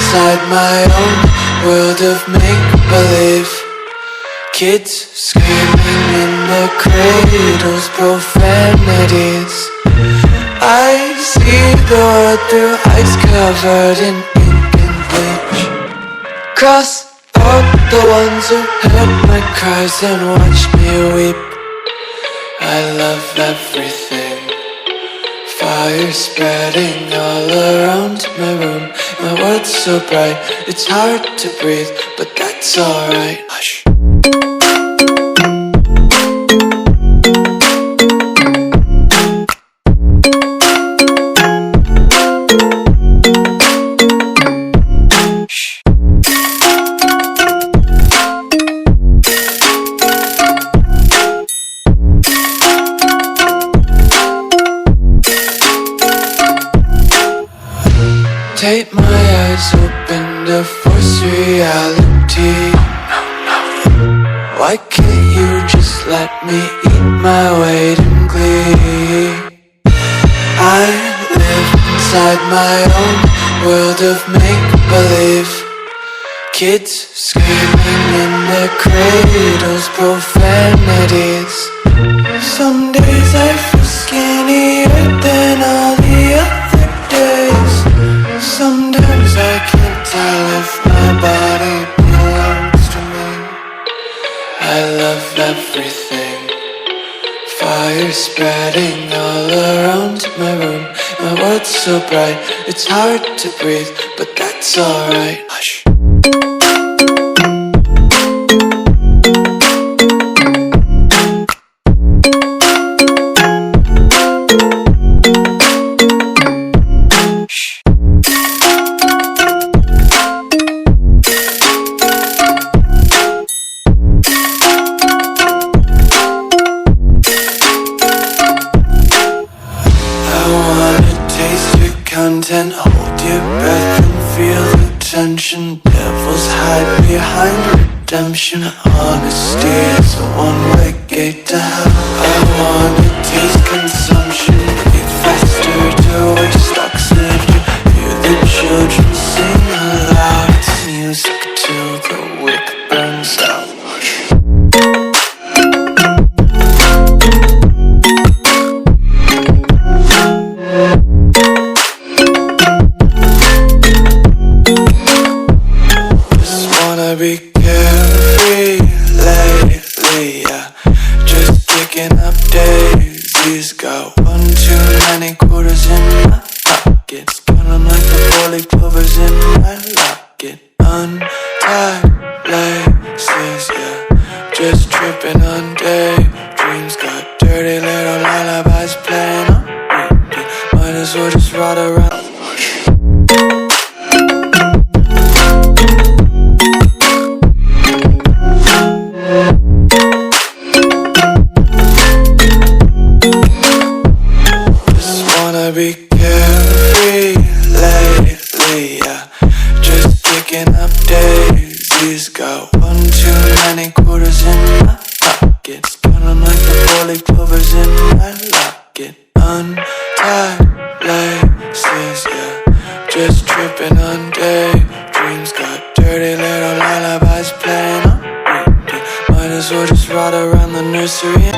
inside my own world of make-believe. Kids screaming in their cradles, profanities. I see the world through ice covered in ink and bleach. Cross out the ones who heard my cries and watched me weep. I love everything. Fire spreading all around my room. My world's so bright, it's hard to breathe, but that's alright. Hush. Take my eyes open to force reality. Why can't you just let me eat my weight in glee? I live inside my own world of make-believe. Kids screaming in their cradles, profanities. Some days I feel skinnier than all the other days. Sometimes I can't tell if my body belongs to me. I love everything. Fire spreading all around my room. My world's so bright, it's hard to breathe, but that's alright. Hush. Content, hold your breath and feel the tension. Devils hide behind redemption. Honesty is a one-way gate to hell. I wanna taste consumption, breathe faster to waste oxygen. Hear the children sing aloud. It's music till the wick burns out. Be carefree lately, yeah. Just picking up daisies. Got one too many quarters in my pockets. Count 'em like the 4-leaf clovers in my locket. Untied laces, yeah. Just tripping on daydreams. Got dirty little lullabies playing on repeat. Might as well just ride around. Be carefree lately, yeah. Just picking up daisies. Got one too many quarters in my pockets. Count 'em like the 4-leaf clovers in my locket. Untied laces, yeah. Just tripping on daydreams. Got dirty little lullabies playing on repeat. Might as well just ride around the nursery.